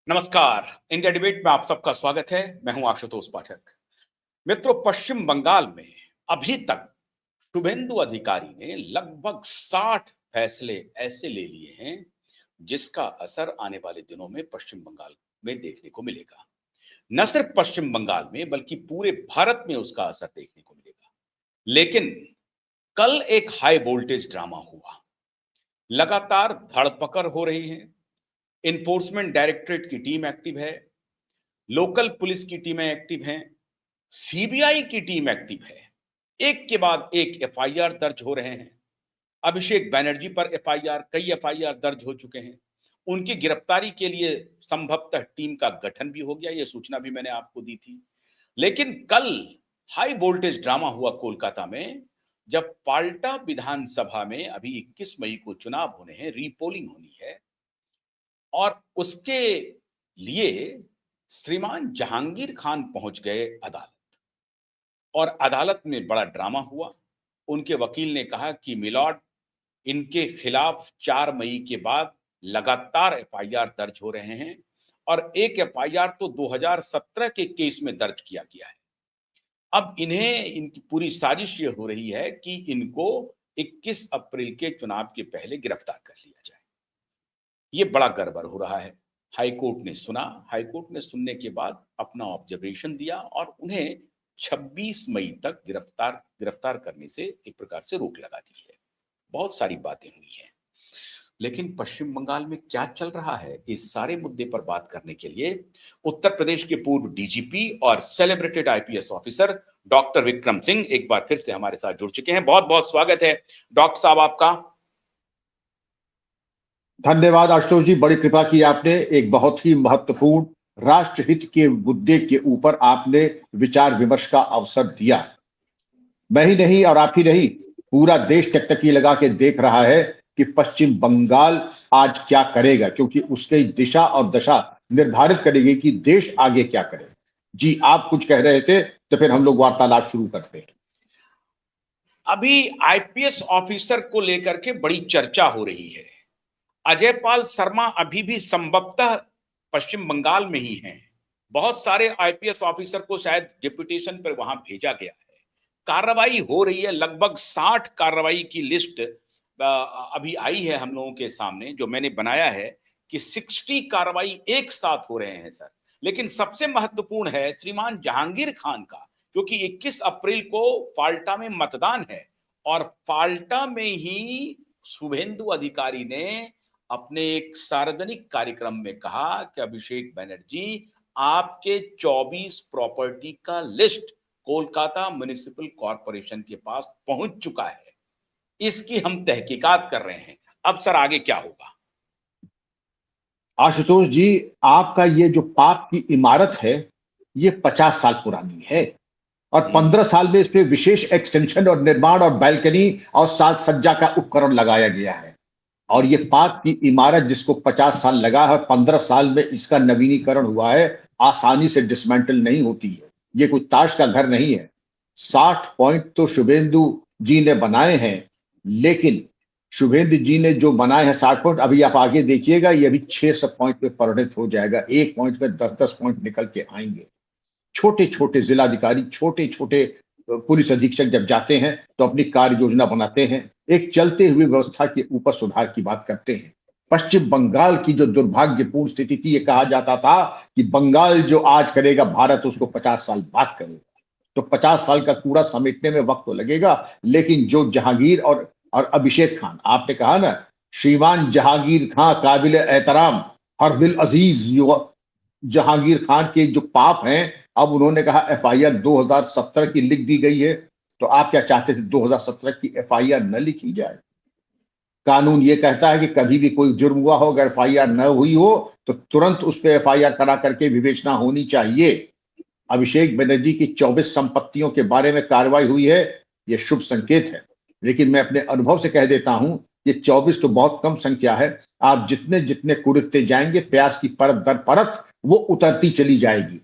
नमस्कार। India debate में आप सबका स्वागत है। मैं हूं आशुतोष पाठक। मित्रों, पश्चिम बंगाल में अभी तक शुभेंदु अधिकारी ने लगभग 60 फैसले ऐसे ले लिए हैं जिसका असर आने वाले दिनों में पश्चिम बंगाल में देखने को मिलेगा। न सिर्फ पश्चिम बंगाल में बल्कि पूरे भारत में उसका असर देखने को मिलेगा। लेकिन कल एक हाई वोल्टेज ड्रामा हुआ। लगातार धरपकड़ हो रही है। इन्फोर्समेंट डायरेक्टरेट की टीम एक्टिव है, लोकल पुलिस की टीमें एक्टिव हैं, सीबीआई की टीम एक्टिव है। एक के बाद एक एफआईआर दर्ज हो रहे हैं। अभिषेक बनर्जी पर एफआईआर, कई एफआईआर दर्ज हो चुके हैं। उनकी गिरफ्तारी के लिए संभवतः टीम का गठन भी हो गया, यह सूचना भी मैंने आपको दी थी। लेकिन कल हाई वोल्टेज ड्रामा हुआ कोलकाता में, जब पाल्टा विधानसभा में अभी 21 मई को चुनाव होने हैं, रीपोलिंग होनी है और उसके लिए श्रीमान जहांगीर खान पहुंच गए अदालत। और अदालत में बड़ा ड्रामा हुआ। उनके वकील ने कहा कि मिलॉर्ड, इनके खिलाफ 4 मई के बाद लगातार एफआईआर दर्ज हो रहे हैं और एक एफआईआर तो 2017 के केस में दर्ज किया गया है। अब इन्हें, इनकी पूरी साजिश ये हो रही है कि इनको 21 अप्रैल के चुनाव के पहले गिरफ्तार कर लिया जाए। ये बड़ा गड़बड़ हो रहा है। हाईकोर्ट ने सुना। हाईकोर्ट ने सुनने के बाद अपना ऑब्जर्वेशन दिया और उन्हें 26 मई तक गिरफ्तार करने से एक प्रकार से रोक लगा दी है। बहुत सारी बातें हुई हैं। लेकिन पश्चिम बंगाल में क्या चल रहा है, इस सारे मुद्दे पर बात करने के लिए उत्तर प्रदेश के पूर्व डीजीपी और celebrated IPS officer doctor Vikram Singh एक बार फिर से हमारे साथ जुड़ चुके हैं। बहुत बहुत स्वागत है डॉक्टर साहब आपका। धन्यवाद आशुतोष जी, बड़ी कृपा की आपने। एक बहुत ही महत्वपूर्ण राष्ट्रहित के मुद्दे के ऊपर आपने विचार विमर्श का अवसर दिया। मैं ही नहीं और आप ही नहीं, पूरा देश टकटकी लगा के देख रहा है कि पश्चिम बंगाल आज क्या करेगा, क्योंकि उसकी दिशा और दशा निर्धारित करेगी कि देश आगे क्या करे। जी, आप कुछ कह रहे थे तो फिर हम लोग वार्तालाप शुरू करते हैं। अभी आईपीएस ऑफिसर को लेकर के बड़ी चर्चा हो रही है। अजय पाल शर्मा अभी भी संभवतः पश्चिम बंगाल में ही हैं। बहुत सारे आईपीएस ऑफिसर को शायद डिप्यूटेशन पर वहां भेजा गया है। कार्रवाई हो रही है। लगभग 60 कार्रवाई की लिस्ट अभी आई है हम लोगों के सामने, जो मैंने बनाया है कि 60 कार्रवाई एक साथ हो रहे हैं सर। लेकिन सबसे महत्वपूर्ण है श्रीमान जहांगीर खान का, क्योंकि 21 अप्रैल को फाल्टा में मतदान है और फाल्टा में ही शुभेंदु अधिकारी ने अपने एक सार्वजनिक कार्यक्रम में कहा कि अभिषेक बनर्जी, आपके 24 प्रॉपर्टी का लिस्ट कोलकाता म्युनिसिपल कॉरपोरेशन के पास पहुंच चुका है। इसकी हम तहकीकात कर रहे हैं। अब सर आगे क्या होगा? आशुतोष जी, आपका ये जो पाप की इमारत है, ये 50 साल पुरानी है और 15 साल में इस पे विशेष एक्सटेंशन और निर्माण और बैल्कनी और साज सज्जा का उपकरण लगाया गया है। और ये पाप की इमारत जिसको 50 साल लगा है, 15 साल में इसका नवीनीकरण हुआ है, आसानी से डिसमेंटल नहीं होती है। ये कोई ताश का घर नहीं है। 60 पॉइंट तो शुभेंदु जी ने बनाए हैं, लेकिन शुभेंदु जी ने जो बनाए हैं 60 पॉइंट, अभी आप आगे देखिएगा, ये अभी 600 पॉइंट पे परिणत हो जाएगा। एक पॉइंट पे 10-10 पॉइंट निकल के आएंगे। छोटे छोटे जिलाधिकारी, छोटे छोटे पुलिस अधीक्षक जब जाते हैं तो अपनी कार्य योजना बनाते हैं, एक चलते हुए व्यवस्था के ऊपर सुधार की बात करते हैं। पश्चिम बंगाल की जो दुर्भाग्यपूर्ण स्थिति थी, ये कहा जाता था कि बंगाल जो आज करेगा भारत उसको 50 साल बाद करेगा। तो 50 साल का कूड़ा समेटने में वक्त तो लगेगा, लेकिन जो जहांगीर और अभिषेक खान, आपने कहा ना, श्रीमान जहांगीर खान काबिल एहतराम, हर दिल अजीज जहांगीर खान के जो पाप हैं, अब उन्होंने कहा एफआईआर 2017 की लिख दी गई है। तो आप क्या चाहते थे 2017 की एफआईआर न लिखी जाए? कानून ये कहता है कि कभी भी कोई जुर्म हुआ हो, अगर एफआईआर न हुई हो तो तुरंत उस पर एफआईआर करा करके विवेचना होनी चाहिए। अभिषेक बनर्जी की 24 संपत्तियों के बारे में कार्रवाई हुई है, यह शुभ संकेत है। लेकिन मैं अपने अनुभव से कह देता हूं, ये 24 तो बहुत कम संख्या है। आप जितने जितने कुड़ते जाएंगे, प्याज की परत दर परत वो उतरती चली जाएगी।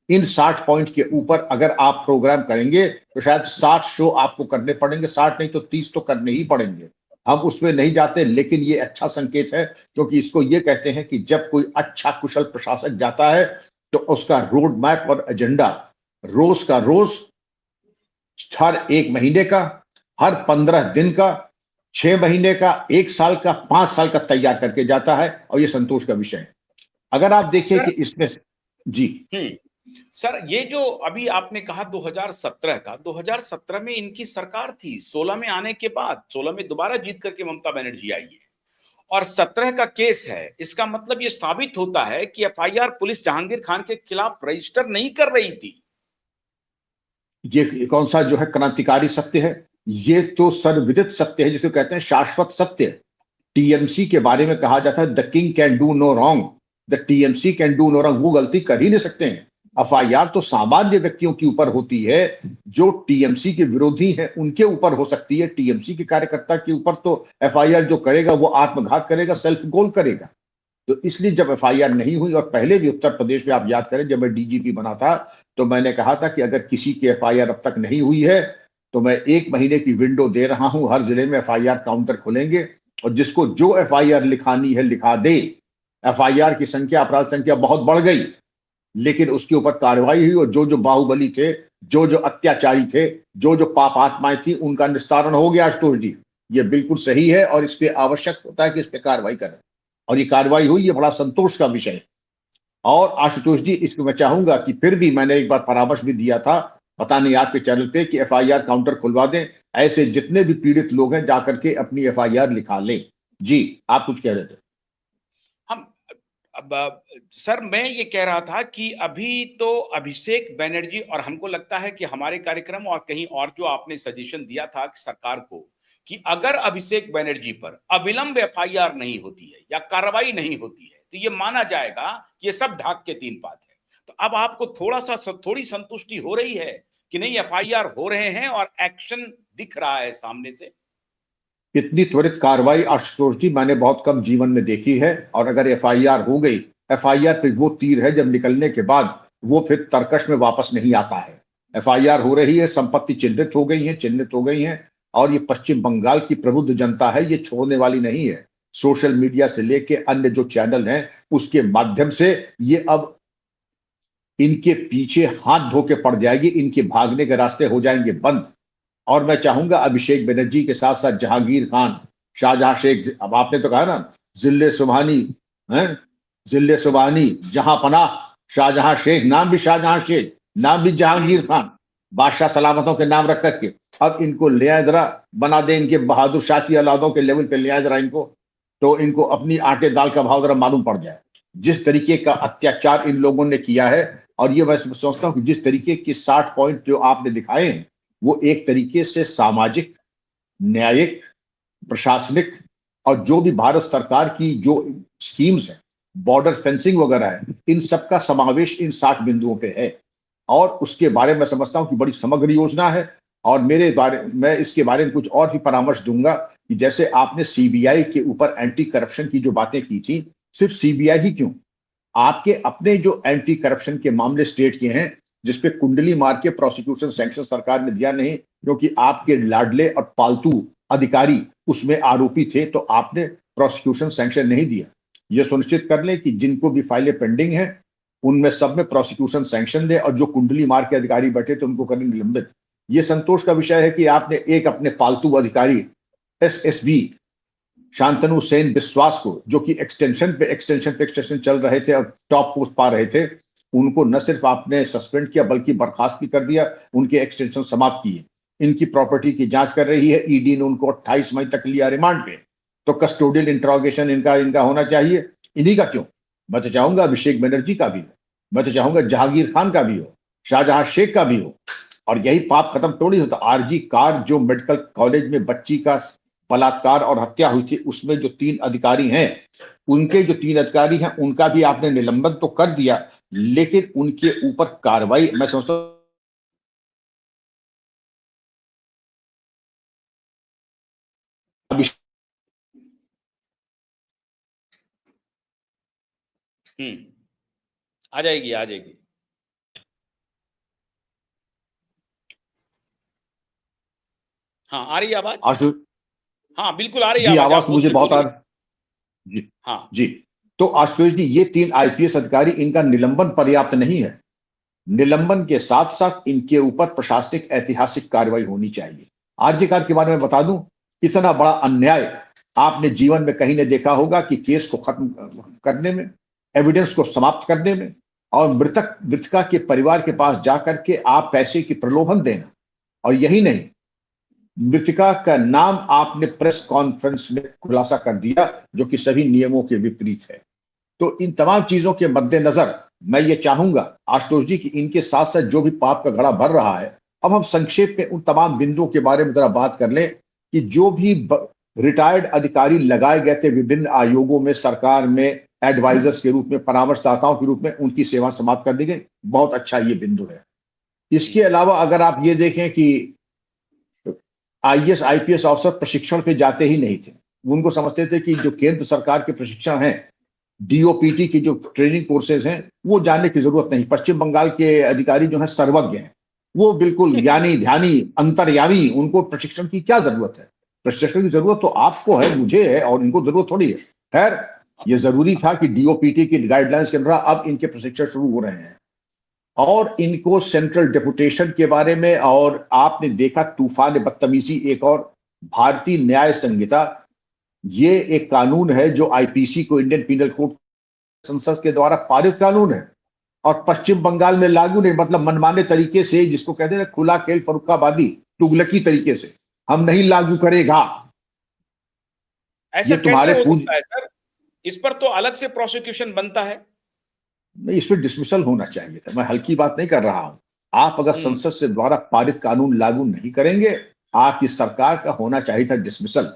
इन 60 पॉइंट के ऊपर अगर आप प्रोग्राम करेंगे तो शायद 60 शो आपको करने पड़ेंगे। 60 नहीं तो 30 तो करने ही पड़ेंगे। हम उसमें नहीं जाते, लेकिन ये अच्छा संकेत है, क्योंकि इसको ये कहते हैं कि जब कोई अच्छा कुशल प्रशासक जाता है तो उसका रोड मैप और एजेंडा रोज का रोज, हर 1 महीने का, हर 15 दिन का, 6 महीने का, 1 साल का, 5 साल का तैयार करके जाता है, और ये संतोष का विषय है। अगर आप देखिए सर कि इसमें जी सर, ये जो अभी आपने कहा 2017 का, 2017 में इनकी सरकार थी, 16 में आने के बाद 16 में दोबारा जीत करके ममता बनर्जी आई है, और 17 का केस है। इसका मतलब ये साबित होता है कि एफआईआर पुलिस जहांगीर खान के खिलाफ रजिस्टर नहीं कर रही थी। ये कौन सा जो है क्रांतिकारी सत्य है? ये तो सर्वविदित सत्य है, जिसको कहते हैं शाश्वत सत्य। टीएमसी के बारे में कहा जाता है the king can do no wrong, the TMC can do no wrong. वो गलती कर ही नहीं सकते हैं। एफआईआर तो सामान्य व्यक्तियों के ऊपर होती है, जो टीएमसी के विरोधी हैं उनके ऊपर हो सकती है। टीएमसी के कार्यकर्ता के ऊपर तो एफआईआर जो करेगा वो आत्मघात करेगा, सेल्फ गोल करेगा। तो इसलिए जब एफआईआर नहीं हुई, और पहले भी उत्तर प्रदेश में आप याद करें जब मैं डीजीपी बना था, तो मैंने कहा था कि अगर किसी की एफआईआर अब तक नहीं हुई है तो मैं 1 महीने की विंडो दे रहा हूं, हर जिले में एफआईआर काउंटर खुलेंगे, और जिसको जो एफआईआर लिखानी है लिखा दे। एफआईआर की संख्या, अपराध संख्या बहुत बढ़ गई, लेकिन उसके ऊपर कार्रवाई हुई, और जो जो बाहुबली थे, जो जो अत्याचारी थे, जो जो पाप आत्माएं थी, उनका निस्तारण हो गया। आशुतोष जी, ये बिल्कुल सही है, और इस पे आवश्यक होता है कि इस पे कार्रवाई करें, और ये कार्रवाई हुई, ये बड़ा संतोष का विषय है। और आशुतोष जी, इसको मैं चाहूंगा कि फिर भी मैंने एक बार परामर्श भी दिया था, पता नहीं आपके चैनल पे, कि एफआईआर काउंटर खुलवा दें, ऐसे जितने भी पीड़ित लोग हैं जाकर के अपनी एफआईआर लिखा लें। जी, आप कुछ कह रहे थे? हम अब सर, मैं ये कह रहा था कि अभी तो अभिषेक बनर्जी, और हमको लगता है कि हमारे कार्यक्रम और कहीं और जो आपने सजेशन दिया था कि सरकार को, कि अगर अभिषेक बनर्जी पर अविलंब एफआईआर नहीं होती है या कार्रवाई नहीं होती है तो ये माना जाएगा कि ये सब ढाक के तीन पात है। तो अब आपको थोड़ी संतुष्टि हो रही है कि नहीं, एफआईआर हो रहे हैं और एक्शन दिख रहा है सामने से? इतनी त्वरित कार्रवाई आशुतोष जी मैंने बहुत कम जीवन में देखी है। और अगर एफआईआर हो गई, एफआईआर पे वो तीर है जब निकलने के बाद वो फिर तर्कश में वापस नहीं आता है। एफआईआर हो रही है, संपत्ति चिन्हित हो गई है, और ये पश्चिम बंगाल की प्रबुद्ध जनता है, ये छोड़ने वाली नहीं है। सोशल मीडिया से लेके अन्य जो चैनल हैं, उसके माध्यम से ये अब इनके पीछे हाथ धो के पड़ जाएगी, इनके भागने के रास्ते हो जाएंगे बंद। और मैं चाहूंगा अभिषेक बनर्जी के साथ साथ जहांगीर खान, शाहजहां शेख, अब आपने तो कहा ना, जिले सुबहानी है, जिले सुबहानी, जहां पनाह शाहजहां शेख, नाम भी शाहजहां शेख, नाम भी जहांगीर खान, बादशाह सलामतों के नाम रख करके अब इनको ले आए जरा, बना दे इनके बहादुर शाह की औलादों के लेवल पे ले आए जरा इनको, तो इनको अपनी आटे दाल का भाव जरा मालूम पड़ जाए। जिस तरीके का अत्याचार इन लोगों ने किया है, और ये मैं सोचता हूं कि जिस तरीके की 60 पॉइंट जो आपने दिखाए हैं, वो एक तरीके से सामाजिक, न्यायिक, प्रशासनिक, और जो भी भारत सरकार की जो स्कीम्स है, बॉर्डर फेंसिंग वगैरह है, इन सब का समावेश इन 60 बिंदुओं पे है। और उसके बारे में समझता हूं कि बड़ी समग्र योजना है। और मैं इसके बारे में कुछ और भी परामर्श दूंगा, कि जैसे आपने सीबीआई के ऊपर एंटी करप्शन की जो बातें की थी, सिर्फ सीबीआई ही क्यों, आपके अपने जो एंटी करप्शन के मामले स्टेट के हैं, जिसपे कुंडली मार के प्रोसिक्यूशन सैंक्शन सरकार ने दिया नहीं, क्योंकि आपके लाडले और पालतू अधिकारी उसमें आरोपी थे, तो आपने प्रोसिक्यूशन सैंक्शन नहीं दिया। यह सुनिश्चित कर ले कि जिनको भी फाइलें पेंडिंग है उनमें सब में प्रोसिक्यूशन सैंक्शन दे, और जो कुंडली मार के अधिकारी बैठे थे उनको करें निलंबित। ये संतोष का विषय है कि आपने एक अपने पालतू अधिकारी एसएसबी शांतनु सेन विश्वास को, जो कि एक्सटेंशन चल रहे थे और टॉप पोस्ट पा रहे थे, उनको न सिर्फ आपने सस्पेंड किया बल्कि बर्खास्त भी कर दिया, उनके एक्सटेंशन समाप्त किए। इनकी प्रॉपर्टी की जांच कर रही है ईडी ने, उनको 28 मई तक लिया रिमांड पे। तो कस्टोडियल इंट्रोगेशन इनका इनका होना चाहिए। इन्हीं का क्यों, मैं तो चाहूंगा अभिषेक बनर्जी का भी हो, मैं तो चाहूंगा जहांगीर खान का भी हो, शाहजहां शेख का भी हो। और यही पाप खत्म थोड़ी होता। आरजी कार जो मेडिकल कॉलेज में बच्ची का बलात्कार और हत्या हुई थी, उसमें जो 3 अधिकारी हैं, उनके जो 3 अधिकारी हैं उनका भी आपने निलंबन तो कर दिया, लेकिन उनके ऊपर कार्रवाई मैं समझता हूं आ जाएगी, आ जाएगी। हाँ, आ रही है आवाज? आशु हाँ बिल्कुल आ रही है जी, आवाज, आवाज आप तो मुझे बोलिए बहुत आ बोलिए। जी। हाँ जी, तो आशुतोष जी, ये 3 आईपीएस अधिकारी, इनका निलंबन पर्याप्त नहीं है। निलंबन के साथ साथ इनके ऊपर प्रशासनिक ऐतिहासिक कार्रवाई होनी चाहिए। आरजी कार के बारे में बता दूं, इतना बड़ा अन्याय आपने जीवन में कहीं नहीं देखा होगा कि केस को खत्म करने में, एविडेंस को समाप्त करने में, और मृतका के परिवार के पास जाकर के आप पैसे की प्रलोभन देना। और यही नहीं, मृतिका का नाम आपने प्रेस कॉन्फ्रेंस में खुलासा कर दिया, जो कि सभी नियमों के विपरीत है। तो इन तमाम चीजों के मद्देनजर मैं ये चाहूंगा आशुतोष जी कि इनके साथ साथ जो भी पाप का घड़ा भर रहा है, अब हम संक्षेप में उन तमाम बिंदुओं के बारे में जरा बात कर लें कि जो भी रिटायर्ड अधिकारी लगाए गए थे विभिन्न आयोगों में, सरकार में, एडवाइजर्स के रूप में, परामर्शदाताओं के रूप में, उनकी सेवा समाप्त कर दी गई। बहुत अच्छा ये बिंदु है। जी इसके अलावा अगर आप ये देखें कि आईएएस आईपीएस अफसर प्रशिक्षण पे जाते ही नहीं थे। उनको समझते थे कि जो केंद्र सरकार के प्रशिक्षण हैं, डीओपीटी की जो ट्रेनिंग कोर्सेज हैं, वो जानने की जरूरत नहीं। पश्चिम बंगाल के अधिकारी जो हैं सर्वज्ञ हैं, वो बिल्कुल ज्ञानी ध्यानी अंतर्यामी, उनको प्रशिक्षण की क्या जरूरत है। प्रशिक्षण की जरूरत तो आपको है, मुझे है, और इनको जरूरत थोड़ी है। खैर, ये जरूरी था कि डीओपीटी की गाइडलाइंस के अनुसार अब इनके प्रशिक्षण शुरू हो रहे हैं, और इनको सेंट्रल डेपुटेशन के बारे में, और आपने देखा तूफान बदतमीजी, एक और भारतीय न्याय संहिता, ये एक कानून है जो आईपीसी को, इंडियन पिनल कोड, संसद के द्वारा पारित कानून है, और पश्चिम बंगाल में लागू नहीं। मतलब मनमाने तरीके से, जिसको कहते हैं खुला खेल फरुखाबादी, तुगलकी तरीके से हम नहीं लागू करेगा। ऐसा ये कैसे तुम्हारे हो पूज सकता है सर? इस पर तो अलग से प्रोसिक्यूशन बनता है। नहीं, इस पर डिसमिसल होना चाहिए था। मैं हल्की बात नहीं कर रहा हूं। आप अगर हम्म। संसद से द्वारा पारित कानून लागू नहीं करेंगे, आपकी सरकार का होना चाहिए था डिसमिसल।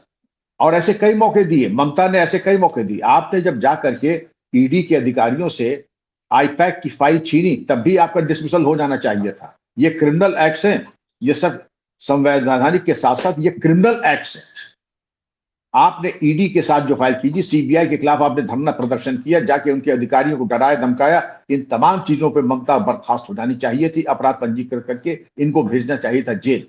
और ऐसे कई मौके दिए, ममता ने ऐसे कई मौके दिए। आपने जब जा करके ईडी के अधिकारियों से आईपैक की फाइल छीनी, तब भी आपका डिसमिसल हो जाना चाहिए था। ये क्रिमिनल एक्ट्स हैं, ये सब संवैधानिक के साथ साथ ये क्रिमिनल एक्ट्स हैं। आपने ईडी के साथ जो फाइल कीजिए, सीबीआई के खिलाफ आपने धरना प्रदर्शन किया, जाके उनके अधिकारियों को डराया धमकाया, इन तमाम चीजों पे ममता बर्खास्त हो जानी चाहिए थी। अपराध पंजीकृत करके इनको भेजना चाहिए था जेल।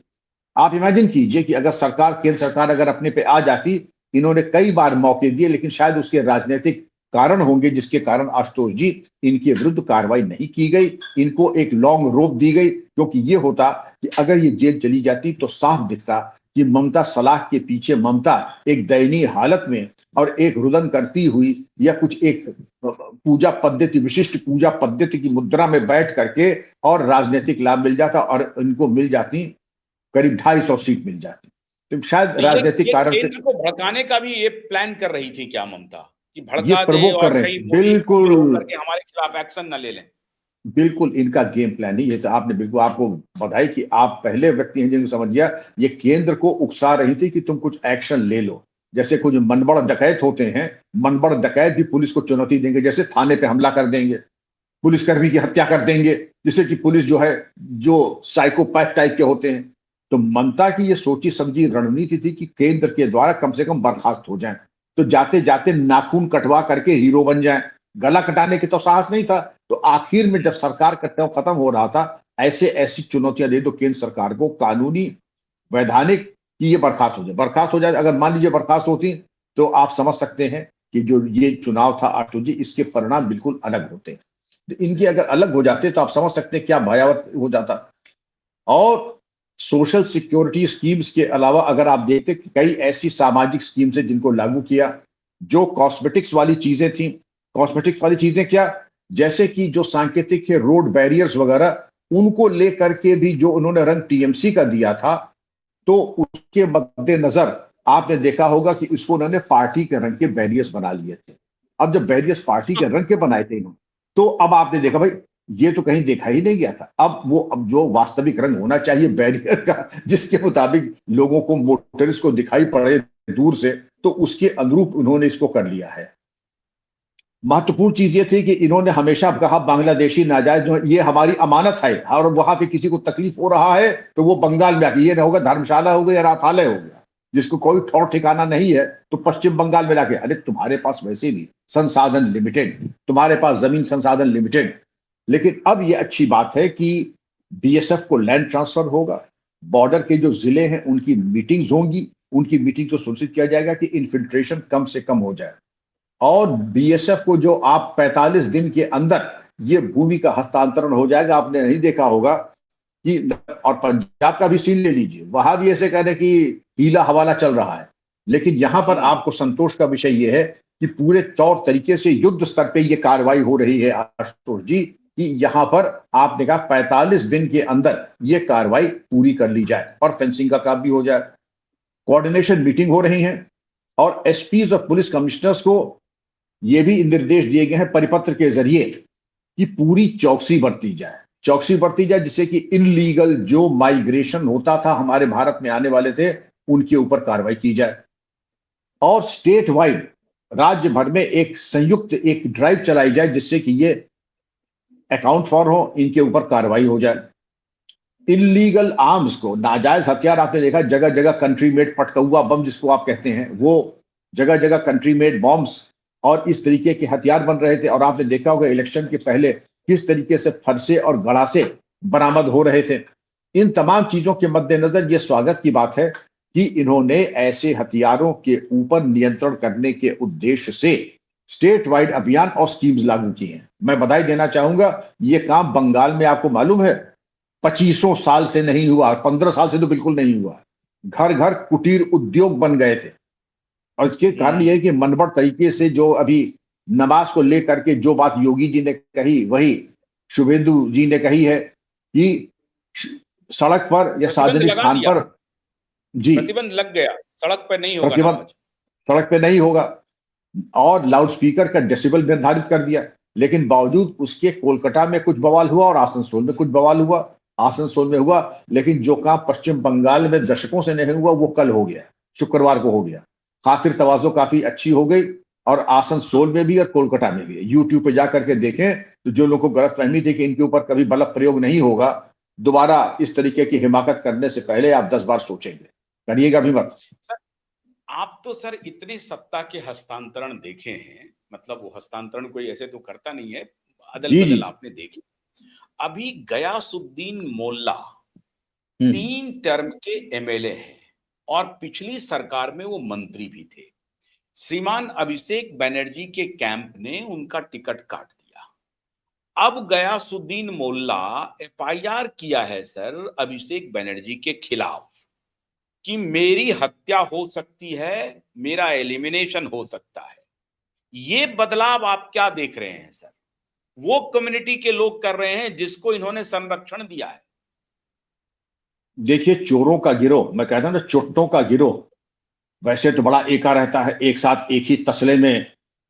आप इमेजिन कीजिए कि अगर सरकार, केंद्र सरकार अगर अपने पे आ जाती, इन्होंने कई बार मौके दिए, लेकिन शायद उसके राजनीतिक कारण होंगे जिसके कारण आशुतोष जी इनके विरुद्ध कार्रवाई नहीं की गई, इनको एक लॉन्ग रोप दी गई। क्योंकि ये होता कि अगर ये जेल चली जाती तो साफ दिखता कि ममता सलाह के पीछे, ममता एक दयनीय हालत में और एक रुदन करती हुई, या कुछ एक पूजा पद्धति, विशिष्ट पूजा पद्धति की मुद्रा में बैठ करके, और राजनीतिक लाभ मिल जाता, और इनको मिल जाती करीब 250 सीट मिल जाती। तो शायद तो राजनीतिक ये कारण से केंद्र को भड़काने का भी ये प्लान कर रही थी क्या ममता, कि ये भड़का दे प्रवोक कर और रहे कहीं थे। मोदी बिल्कुल, उग्र होकर के हमारे खिलाफ एक्शन न ले लें? बिल्कुल इनका गेम प्लान नहीं। ये तो आपने बिल्कुल, आपको बधाई कि आप पहले व्यक्ति हैं जिनको समझ गया। ये केंद्र को उकसा रही थी कि तुम कुछ एक्शन ले लो। जैसे कुछ मनबड़ डकैत होते हैं, मनबड़ डकैत भी पुलिस को चुनौती देंगे, जैसे थाने पे हमला कर देंगे, पुलिसकर्मी की हत्या कर देंगे, जिससे कि पुलिस जो है, जो साइकोपैथ टाइप के होते हैं। तो ममता की ये सोची समझी रणनीति थी कि केंद्र के द्वारा कम से कम बर्खास्त हो जाए, तो जाते जाते नाखून कटवा करके हीरो बन जाए। गला कटाने के तो साहस नहीं था। तो आखिर में जब सरकार का टर्म खत्म हो रहा था, ऐसे ऐसी चुनौतियां दे दो केंद्र सरकार को, कानूनी, वैधानिक, कि ये बर्खास्त हो जाए। बर्खास्त हो जाए, अगर मान लीजिए बर्खास्त होती, तो आप समझ सकते हैं कि जो ये चुनाव था आशुतोष जी, इसके परिणाम बिल्कुल अलग होते हैं। तो इनके अगर अलग हो जाते तो आप समझ सकते हैं क्या भयावह हो जाता। और सोशल सिक्योरिटी स्कीम्स के अलावा अगर आप देखते, कई ऐसी सामाजिक स्कीम्स हैं जिनको लागू किया, जो कॉस्मेटिक्स वाली चीजें थी। कॉस्मेटिक्स वाली चीजें क्या? जैसे कि जो सांकेतिक है, रोड बैरियर्स वगैरह, उनको लेकर के भी जो उन्होंने रंग टीएमसी का दिया था, तो उसके मद्देनजर आपने देखा होगा कि इसको उन्होंने पार्टी के रंग के बैरियर्स बना लिए थे। अब जब बैरियर्स पार्टी के रंग के बनाए थे इन्होंने, तो अब आपने देखा भाई, ये तो कहीं देखा ही नहीं गया था। अब जो वास्तविक रंग होना चाहिए बैरियर का, जिसके मुताबिक लोगों को, मोटरिस्ट को दिखाई पड़े दूर से, तो उसके अनुरूप उन्होंने इसको कर लिया है। महत्वपूर्ण चीज ये थी कि इन्होंने हमेशा कहा बांग्लादेशी नाजायज जो ये हमारी अमानत है, और वहां पे किसी को तकलीफ हो रहा है तो वो बंगाल में आके, ये ना होगा धर्मशाला हो गया या राथालय हो गया, जिसको कोई ठौर ठिकाना नहीं है, तो पश्चिम बंगाल में लाके, अरे तुम्हारे पास वैसे भी संसाधन लिमिटेड, तुम्हारे पास जमीन संसाधन लिमिटेड। लेकिन अब ये अच्छी बात है कि बीएसएफ को लैंड ट्रांसफर होगा, बॉर्डर के जो जिले हैं उनकी मीटिंग्स होंगी, उनकी मीटिंग को सुनिश्चित किया जाएगा कि इन्फिल्ट्रेशन कम से कम हो जाए। और बीएसएफ को जो आप 45 दिन के अंदर ये भूमि का हस्तांतरण हो जाएगा, आपने नहीं देखा होगा कि, और पंजाब का भी सीन ले लीजिए, वहां भी ऐसे कह रहे कि हीला हवाला चल रहा है, लेकिन यहां पर आपको संतोष का विषय यह है कि पूरे तौर तरीके से युद्ध स्तर पे ये कार्रवाई हो रही है आशुतोष जी, कि यहां पर आपने कहा 45 दिन के अंदर ये कार्रवाई पूरी कर ली जाए और फेंसिंग का काम भी हो जाए। कोऑर्डिनेशन मीटिंग हो रही है और एसपीज और पुलिस कमिश्नर्स को ये भी निर्देश दिए गए हैं परिपत्र के जरिए कि पूरी चौकसी बरती जाए, जिससे कि इनलीगल जो माइग्रेशन होता था, हमारे भारत में आने वाले थे, उनके ऊपर कार्रवाई की जाए। और स्टेट वाइड राज्य भर में एक संयुक्त एक ड्राइव चलाई जाए जिससे कि ये अकाउंट फॉर हो, इनके ऊपर कार्रवाई हो जाए। इलीगल आर्म्स को, नाजायज हथियार, आपने देखा जगह जगह कंट्री मेड पटकौआ बम जिसको आप कहते हैं, वो जगह जगह कंट्री मेड बॉम्ब्स और इस तरीके के हथियार बन रहे थे। और आपने देखा होगा इलेक्शन के पहले किस तरीके से फरसे और गड़ासे बरामद हो रहे थे। इन तमाम चीजों के मद्देनजर ये स्वागत की बात है कि इन्होंने ऐसे हथियारों के ऊपर नियंत्रण करने के उद्देश्य से स्टेट वाइड अभियान और स्कीम्स लागू किए हैं। मैं बधाई देना चाहूंगा, ये काम बंगाल में आपको मालूम है 2500 साल से नहीं हुआ, 15 साल से तो बिल्कुल नहीं हुआ। घर घर कुटीर उद्योग बन गए थे और इसके कारण यह है कि मनबड़ तरीके से जो अभी नमाज को लेकर के जो बात योगी जी ने कही, वही शुभेंदु जी ने कही है कि सड़क पर या सार्वजनिक स्थान पर जी प्रतिबंध लग गया, सड़क पर नहीं होगा, प्रतिबंध सड़क पे नहीं होगा और लाउड स्पीकर का डेसिबल निर्धारित कर दिया। लेकिन बावजूद उसके कोलकाता में कुछ बवाल हुआ और आसनसोल में कुछ बवाल हुआ। आसनसोल में हुआ, लेकिन जो काम पश्चिम बंगाल में दशकों से नहीं हुआ वो कल हो गया, शुक्रवार को हो गया। खातिर तवाज़ो काफी अच्छी हो गई और आसनसोल में भी और कोलकाता में भी। यूट्यूब पे जाकर के देखें तो जो लोगों को गलतफहमी थी कि इनके ऊपर कभी बल प्रयोग नहीं होगा, दोबारा इस तरीके की हिमाकत करने से पहले आप 10 बार सोचेंगे, करिएगा भी मत। आप तो सर इतने सत्ता के हस्तांतरण देखे हैं, मतलब वो हस्तांतरण कोई ऐसे तो करता नहीं है, अदल बदल आपने देखे। अभी गयासुद्दीन मोल्ला 3 टर्म के एमएलए हैं और पिछली सरकार में वो मंत्री भी थे। श्रीमान अभिषेक बनर्जी के कैंप ने उनका टिकट काट दिया। अब गयासुद्दीन मोल्ला एफआईआर किया है सर अभिषेक बनर्जी के खिलाफ कि मेरी हत्या हो सकती है, मेरा एलिमिनेशन हो सकता है। ये बदलाव आप क्या देख रहे हैं सर? वो कम्युनिटी के लोग कर रहे हैं जिसको इन्होंने संरक्षण दिया है। देखिए, चोरों का गिरोह, मैं कहता हूं ना चुट्टों का गिरोह, वैसे तो बड़ा एका रहता है, एक साथ एक ही तसले में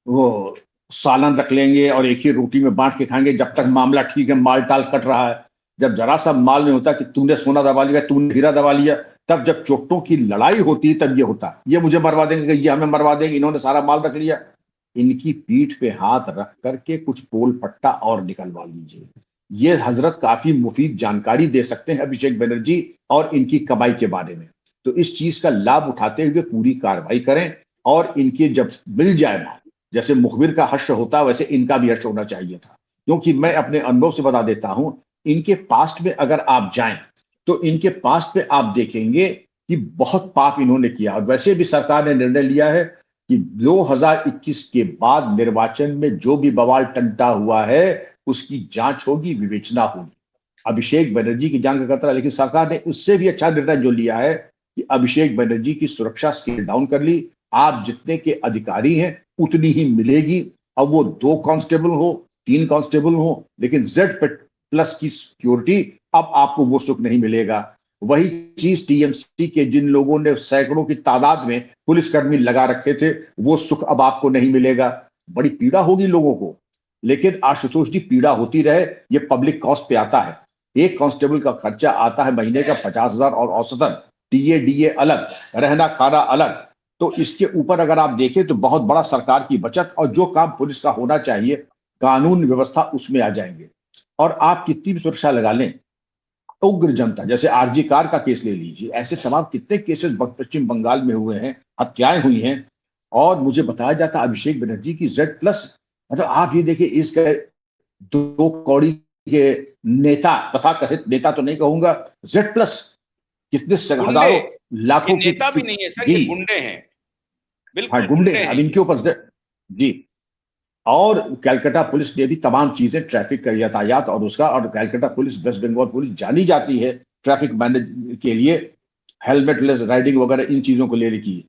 वो सालन रख लेंगे और एक ही रोटी में बांट के खाएंगे जब तक मामला ठीक है, माल टाल कट रहा है। जब जरा सा माल में होता कि तूने सोना दबा लिया, तूने हीरा दबा लिया, तब जब चोट्टों की लड़ाई होती है तब ये होता है, ये मुझे मरवा देंगे, ये हमें मरवा देंगे, इन्होंने सारा माल रख लिया। इनकी पीठ पे हाथ रख करके कुछ पोल पट्टा और निकलवा लीजिए। ये हजरत काफी मुफीद जानकारी दे सकते हैं अभिषेक बनर्जी और इनकी कमाई के बारे में। तो इस चीज का लाभ उठाते हुए पूरी कार्रवाई करें और इनके जब मिल जाए माल, जैसे मुखबिर का हश्र होता है वैसे इनका भी हश्र होना चाहिए था। क्योंकि मैं अपने अनुभव से बता देता हूं, इनके पास्ट में अगर आप जाएं तो इनके पास्ट में आप देखेंगे कि बहुत पाप इन्होंने किया। और वैसे भी सरकार ने निर्णय लिया है कि 2021 के बाद निर्वाचन में जो भी बवाल टंटा हुआ है उसकी जांच होगी, विवेचना होगी। अभिषेक बनर्जी की जान का खतरा, लेकिन सरकार ने उससे भी अच्छा निर्णय जो लिया है कि अभिषेक बनर्जी की सुरक्षा स्केल डाउन कर ली। आप जितने के अधिकारी हैं उतनी ही मिलेगी। अब वो 2 कांस्टेबल हो, 3 कांस्टेबल हो, लेकिन Z+ की सिक्योरिटी अब आपको वो सुख नहीं मिलेगा। वही चीज टीएमसी के जिन लोगों ने सैकड़ों की तादाद में पुलिसकर्मी लगा रखे थे, वो सुख अब आपको नहीं मिलेगा। बड़ी पीड़ा होगी लोगों को, लेकिन आशुतोष जी पीड़ा होती रहे, ये पब्लिक कॉस्ट पे आता है। एक कांस्टेबल का खर्चा आता है महीने का 50,000 और औसतन टीए अलग, रहना खाना अलग। तो इसके ऊपर अगर आप देखें तो बहुत बड़ा सरकार की बचत और जो काम पुलिस का होना चाहिए, कानून व्यवस्था, उसमें आ जाएंगे। और आप कितनी भी सुरक्षा लगा लें, उग्र जनता, जैसे आरजी कार का केस ले लीजिए, ऐसे तमाम कितने केसेस पश्चिम बंगाल में हुए हैं, हत्याएं हुई हैं। और मुझे बताया जाता अभिषेक बनर्जी की Z+, मतलब आप ये देखिए, इस 2 कौड़ी के नेता, तथा कथित नेता तो नहीं कहूंगा, Z+, कितने हजारों लाखों की नेता भी नहीं है सर, जी ये गुंडे हैं, हाँ बिल्कुल गुंडे गुंडे हैं। हैं अब ये। इनके ऊपर जी। और कलकत्ता पुलिस ने भी तमाम चीजें, ट्रैफिक का यातायात और उसका, और Calcutta police, West Bengal police जानी जाती है ट्रैफिक मैनेज के लिए, हेलमेट लेस राइडिंग वगैरह इन चीजों को ले रखी है।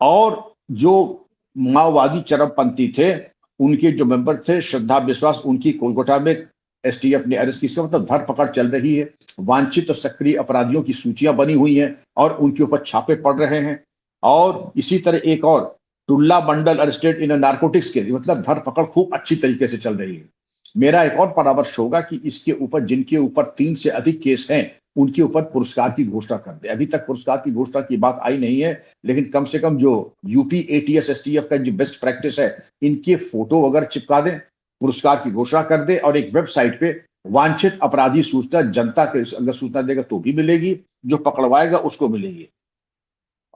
और जो माओवादी चरमपंथी थे, उनके जो मेंबर थे श्रद्धा विश्वास, उनकी कोलकाता में एसटीएफ ने अरेस्ट की। इसका मतलब धरपकड़ चल रही है, वांछित और सक्रिय अपराधियों की सूचियां बनी हुई हैं और उनके ऊपर छापे पड़ रहे हैं। और इसी तरह एक और टुल्ला मंडल अरेस्टेड इन नारकोटिक्स के लिए, मतलब धरपकड़ खूब अच्छी तरीके से चल रही है। मेरा एक और परामर्श होगा कि इसके ऊपर, जिनके ऊपर 3 से अधिक केस हैं, उनके ऊपर पुरस्कार की घोषणा कर दे। अभी तक पुरस्कार की घोषणा की बात आई नहीं है, लेकिन कम से कम जो यूपी एटीएस एसटीएफ का जो बेस्ट प्रैक्टिस है, इनके फोटो वगैरह चिपका दें, पुरस्कार की घोषणा कर दे, और एक वेबसाइट पे वांछित अपराधी सूचना जनता के अगर सूचना देगा तो भी मिलेगी, जो पकड़वाएगा उसको मिलेगी।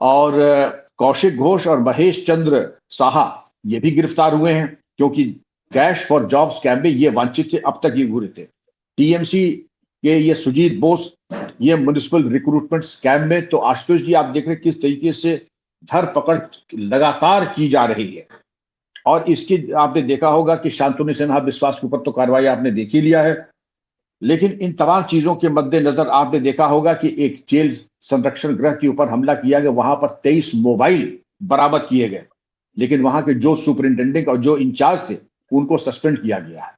और कौशिक घोष और महेश चंद्र साहा ये भी गिरफ्तार हुए हैं, क्योंकि कैश फॉर जॉब स्कैम में ये वांछित थे, अब तक ये घूरे थे। टीएमसी के ये सुजीत बोस, ये म्युनिसिपल रिक्रूटमेंट स्कैम में। तो आशुतोष जी आप देख रहे किस तरीके से धरपकड़ लगातार की जा रही है। और इसकी आपने देखा होगा कि शांतनु सिन्हा विश्वास के ऊपर तो कार्रवाई आपने देख ही लिया है, लेकिन इन तमाम चीजों के मद्देनजर आपने देखा होगा कि एक जेल संरक्षण गृह के ऊपर हमला किया गया, वहां पर 23 मोबाइल बरामद किए गए, लेकिन वहां के जो सुपरिंटेंडेंट और जो इंचार्ज थे उनको सस्पेंड किया गया है।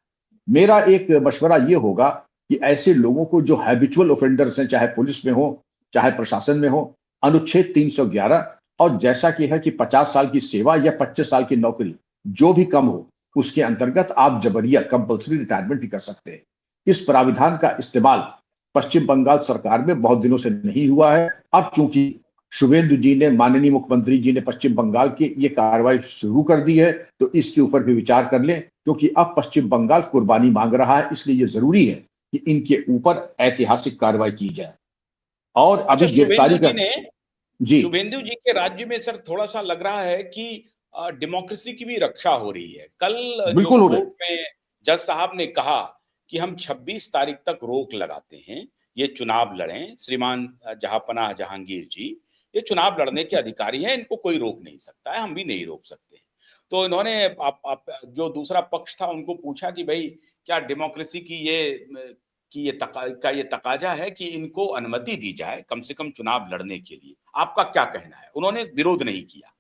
मेरा एक मशवरा ये होगा कि ऐसे लोगों को, जो हैबिचुअल ऑफेंडर्स हैं, चाहे पुलिस में हो चाहे प्रशासन में हो, अनुच्छेद 311 और जैसा कि है कि 50 साल की सेवा या 25 साल की नौकरी, जो भी कम हो, उसके अंतर्गत आप जबरिया कंपल्सरी रिटायरमेंट भी कर सकते हैं। इस प्राविधान का इस्तेमाल पश्चिम बंगाल सरकार में बहुत दिनों से नहीं हुआ है। अब चूंकि शुभेंदु जी ने, माननीय मुख्यमंत्री जी ने पश्चिम बंगाल की ये कार्रवाई शुरू कर दी है, तो इसके ऊपर भी विचार कर लें, क्योंकि अब पश्चिम बंगाल कुर्बानी मांग रहा है। इसलिए ये जरूरी है कि इनके ऊपर ऐतिहासिक कार्रवाई की जाए। और अच्छा, अभी गिरफ्तारी का जी शुभेंदु जी के राज्य में सर थोड़ा सा लग रहा है कि डेमोक्रेसी की भी रक्षा हो रही है। कल जो बिल्कुल हो रहे। कोर्ट में जज साहब ने कहा कि हम 26 तारीख तक रोक लगाते हैं, ये चुनाव लड़ें। श्रीमान जहांपनाह जहांगीर जी ये चुनाव लड़ने के अधिकारी हैं, इनको कोई रोक नहीं सकता है, हम भी नहीं रोक सकते। तो इन्होंने जो दूसरा पक्ष था उनको पूछा कि भाई क्या डेमोक्रेसी की ये तकाजा है कि इनको अनुमति दी जाए कम से कम चुनाव लड़ने के लिए, आपका क्या कहना है? उन्होंने विरोध नहीं किया,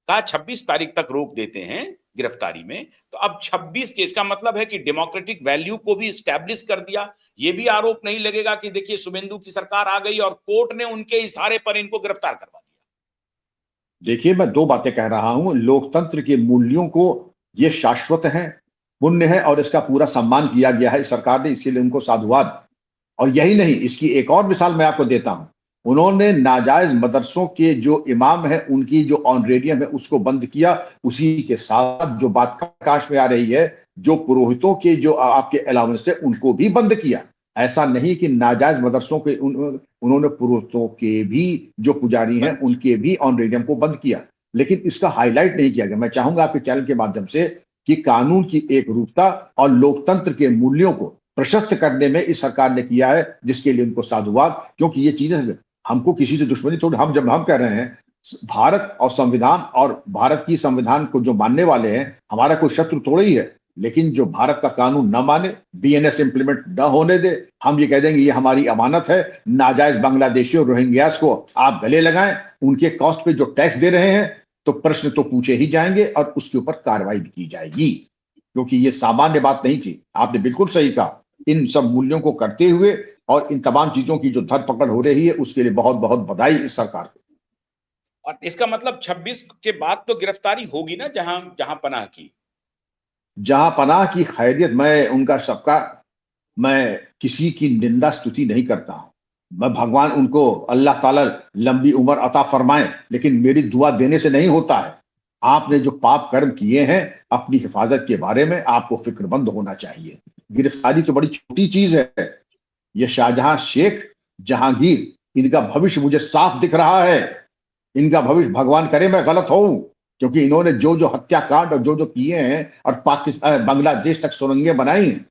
कहा 26 तारीख तक रोक देते हैं गिरफ्तारी में। तो अब 26 के, इसका मतलब है कि डेमोक्रेटिक वैल्यू को भी स्टैब्लिश कर दिया। ये भी आरोप नहीं लगेगा कि देखिए शुभेंदु की सरकार आ गई और कोर्ट ने उनके इशारे पर इनको गिरफ्तार करवा दिया। देखिए, मैं 2 बातें कह रहा हूं। लोकतंत्र के मूल्यों को ये शाश्वत है, पुण्य है, और इसका पूरा सम्मान किया गया है इस सरकार ने, इसके लिए उनको साधुवाद। और यही नहीं, इसकी एक और मिसाल मैं आपको देता हूं। उन्होंने नाजायज मदरसों के जो इमाम है, उनकी जो ऑनरेडियम है, उसको बंद किया। उसी के साथ जो बात प्रकाश में आ रही है, जो पुरोहितों के जो आपके अलाउंस है, उनको भी बंद किया। ऐसा नहीं कि नाजायज मदरसों के उन्होंने पुरोहितों के भी जो पुजारी हैं, उनके भी ऑनरेडियम को बंद किया, लेकिन इसका हाईलाइट नहीं किया गया। मैं चाहूंगा आपके चैनल के माध्यम से कि कानून की एक रूपता और लोकतंत्र के मूल्यों को प्रशस्त करने में इस सरकार ने किया है, जिसके लिए उनको साधुवाद। क्योंकि ये चीजें, हमको किसी से दुश्मनी थोड़ी, जब हम कह रहे हैं भारत और संविधान, और भारत की संविधान को जो मानने वाले हैं, हमारा कोई शत्रु थोड़ा ही है। लेकिन जो भारत का कानून न माने, बीएनएस इंप्लीमेंट न होने दे, हम ये कह देंगे ये हमारी अमानत है। नाजायज बांग्लादेशियों, रोहिंग्यास को आप गले लगाएं, उनके कॉस्ट पे जो टैक्स दे रहे हैं, तो प्रश्न तो पूछे ही जाएंगे और उसके ऊपर कार्रवाई भी की जाएगी, क्योंकि ये सामान्य बात नहीं थी। आपने बिल्कुल सही कहा। इन सब मूल्यों को करते हुए और इन तमाम चीजों की जो धरपकड़ हो रही है, उसके लिए बहुत बहुत बधाई इस सरकार को। और इसका मतलब 26 के बाद तो गिरफ्तारी होगी ना, जहां पनाह की। जहां पनाह की खैरियत, मैं उनका सबका, मैं किसी की निंदा स्तुति नहीं करता हूं। मैं भगवान उनको, अल्लाह ताला लंबी उम्र अता फरमाए, लेकिन मेरी दुआ देने से नहीं होता है। आपने जो पाप कर्म किए हैं, अपनी हिफाजत के बारे में आपको फिक्रमंद होना चाहिए। गिरफ्तारी तो बड़ी छोटी चीज है। ये शाहजहां शेख, जहांगीर, इनका भविष्य मुझे साफ दिख रहा है। इनका भविष्य, भगवान करे मैं गलत हूं, क्योंकि इन्होंने जो जो हत्याकांड और जो जो किए हैं और पाकिस्तान बांग्लादेश तक सुरंगें बनाई हैं,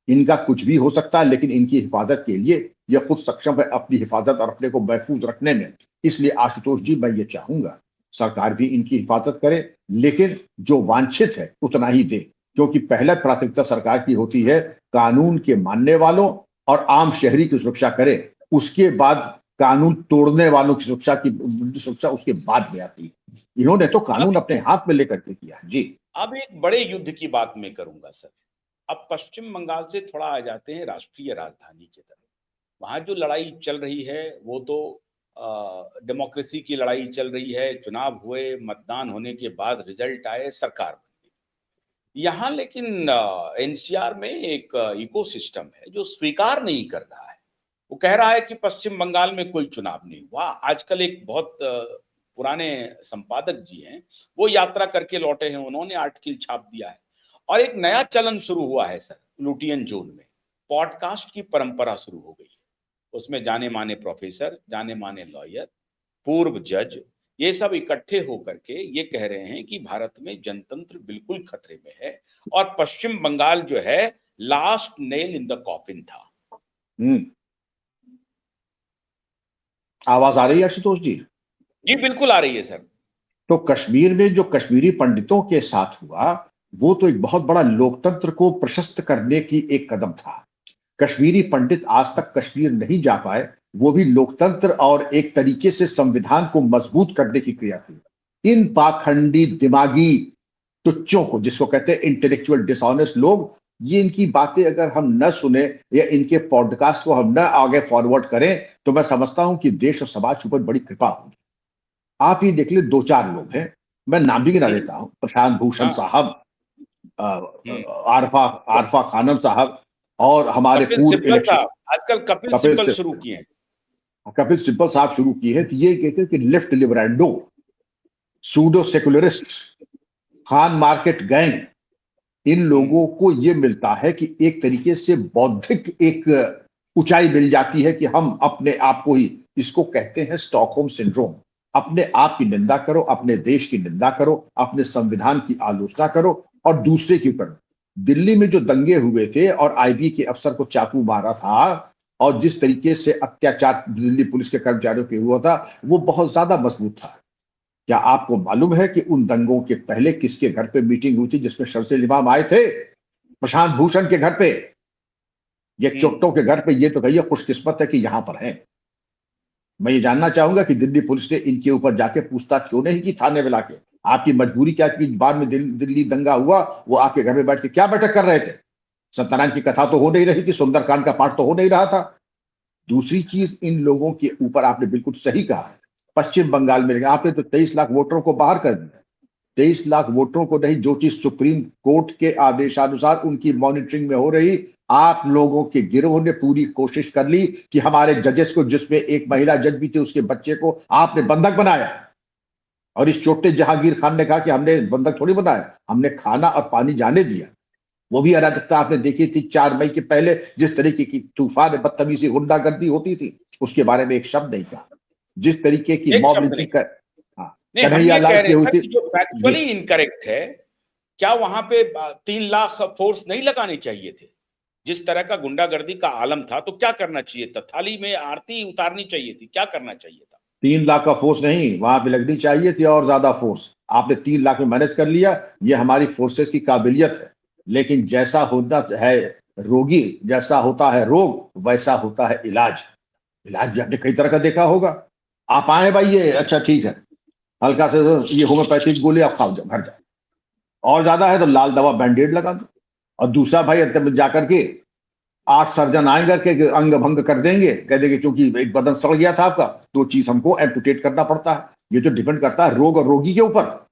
इनका कुछ भी हो सकता है। लेकिन इनकी हिफाजत के लिए यह खुद सक्षम है, अपनी हिफाजत और अपने को महफूज रखने में। इसलिए आशुतोष जी, मैं ये चाहूंगा सरकार भी इनकी हिफाजत करे, लेकिन जो वांछित है उतना ही दे, क्योंकि पहला प्राथमिकता सरकार की होती है कानून के मानने वालों और आम शहरी की सुरक्षा करे, उसके बाद कानून तोड़ने वालों की सुरक्षा उसके बाद में आती है। इन्होंने तो कानून अब अपने हाथ में लेकर के किया जी। अब एक बड़े युद्ध की बात मैं करूंगा सर। अब पश्चिम बंगाल से थोड़ा आ जाते हैं राष्ट्रीय राजधानी की तरफ। वहां जो लड़ाई चल रही है वो तो डेमोक्रेसी की लड़ाई चल रही है। चुनाव हुए, मतदान होने के बाद रिजल्ट आए, सरकार बन गई। यहाँ लेकिन एनसीआर में एक इकोसिस्टम है जो स्वीकार नहीं कर रहा है। वो कह रहा है कि पश्चिम बंगाल में कोई चुनाव नहीं हुआ। आजकल एक बहुत पुराने संपादक जी हैं, वो यात्रा करके लौटे हैं, उन्होंने आर्टिकल छाप दिया है। और एक नया चलन शुरू हुआ है सर, लुटियन जोन में पॉडकास्ट की परंपरा शुरू हो गई है। उसमें जाने माने प्रोफेसर, जाने माने लॉयर, पूर्व जज, ये सब इकट्ठे होकर के ये कह रहे हैं कि भारत में जनतंत्र बिल्कुल खतरे में है और पश्चिम बंगाल जो है last nail in the coffin था। आवाज आ रही है आशुतोष जी? जी बिल्कुल आ रही है सर। तो कश्मीर में जो कश्मीरी पंडितों के साथ हुआ, वो तो एक बहुत बड़ा लोकतंत्र को प्रशस्त करने की एक कदम था। कश्मीरी पंडित आज तक कश्मीर नहीं जा पाए, वो भी लोकतंत्र और एक तरीके से संविधान को मजबूत करने की क्रिया थी। इन पाखंडी दिमागी तुच्चों को, जिसको कहते हैं इंटेलेक्चुअल डिसऑनेस्ट लोग, ये इनकी बातें अगर हम न सुने या इनके पॉडकास्ट को हम न आगे फॉरवर्ड करें, तो मैं समझता हूं कि देश और समाज के ऊपर बड़ी कृपा होगी। आप ही देख ले, 2-4 लोग हैं, मैं नाम भी गिना देता हूं, प्रशांत भूषण हाँ। साहब, आरफा आरफा खानम साहब, और हमारे कपिल पूर्व सिब्बल इलेक्शन साहब, आजकल कपिल कपिल सिब्बल से शुरू किए हैं। कपिल सिब्बल साहब शुरू की है। तो ये कहते हैं कि लेफ्ट लिबरेंडो, pseudo secularist, Khan Market gang, इन लोगों को ये मिलता है कि एक तरीके से बौद्धिक एक ऊंचाई मिल जाती है कि हम अपने आप को ही, इसको कहते हैं स्टॉकहोम सिंड्रोम, अपने आप की निंदा करो, अपने देश की निंदा करो, अपने संविधान की आलोचना करो और दूसरे की करो। दिल्ली में जो दंगे हुए थे और आईबी के अफसर को चाकू मारा था और जिस तरीके से अत्याचार दिल्ली पुलिस के कर्मचारियों पे हुआ था, वो बहुत ज्यादा मजबूत था। क्या आपको मालूम है कि उन दंगों के पहले किसके घर पे मीटिंग हुई थी जिसमें शर्जील इमाम आए थे? प्रशांत भूषण के घर पे, ये चुट्टों के घर पे। ये तो कहिए खुशकिस्मत है कि यहां पर है। मैं ये जानना चाहूंगा कि दिल्ली पुलिस ने इनके ऊपर जाके पूछताछ क्यों नहीं की थाने में लाके? आपकी मजबूरी क्या थी? बाद में दिल्ली दंगा हुआ, वो आपके घर में बैठ के क्या बैठक कर रहे थे? सत्यनारायण की कथा तो हो नहीं रही थी, सुंदरकांड का पाठ तो हो नहीं रहा था। दूसरी चीज, इन लोगों के ऊपर आपने बिल्कुल सही कहा है, पश्चिम बंगाल में आपने तो 23 लाख वोटरों को बाहर कर दिया। 23 लाख वोटरों को नहीं, जो चीज सुप्रीम कोर्ट के आदेशानुसार उनकी मॉनिटरिंग में हो रही, आप लोगों के गिरोह ने पूरी कोशिश कर ली कि हमारे जजेस को, जिसमें एक महिला जज भी थी, उसके बच्चे को आपने बंधक बनाया। और इस छोटे जहांगीर खान ने कहा कि हमने बंधक थोड़ी बनाया, हमने खाना और पानी जाने दिया। वो भी अराजकता आपने देखी थी 4 मई के पहले, जिस तरीके की तूफान बदतमीजी गुंडागर्दी होती थी, उसके बारे में एक शब्द नहीं कहा। जिस तरीके की एक मॉब शब्द लिंचिंग नहीं। कर, हाँ, नहीं, हम कन्हैया ये लाल कह की रहे हुई थे थी कि जो जी। फैक्चुअली इनकरेक्ट है, क्या वहां पे 3 लाख फोर्स नहीं लगाने चाहिए थे? जिस तरह का गुंडागर्दी का आलम था, तो क्या करना चाहिए था? थाली में आरती उतारनी चाहिए थी, क्या करना चाहिए था? 3 लाख का फोर्स नहीं, वहां पे लगनी चाहिए थी और ज्यादा फोर्स। आपने 3 लाख में मैनेज कर लिया, ये हमारी फोर्सेस की काबिलियत है। लेकिन जैसा होता है रोगी, जैसा होता है रोग, वैसा होता है इलाज। इलाज भी आपने कई तरह का देखा होगा। आप आए भाई, ये अच्छा ठीक है, हल्का से ये होम्योपैथिक गोली आप खाओ, जाओ घर जाओ। और ज्यादा है तो लाल दवा बैंडेड लगा दो। और दूसरा भाई अंत में जाकर के 8 सर्जन आएंगे के अंग भंग कर देंगे, कह देंगे क्योंकि एक बदन सड़ गया था आपका, तो चीज हमको एम्पुटेट करना पड़ता है। ये तो डिपेंड करता है रोग और रोगी के ऊपर।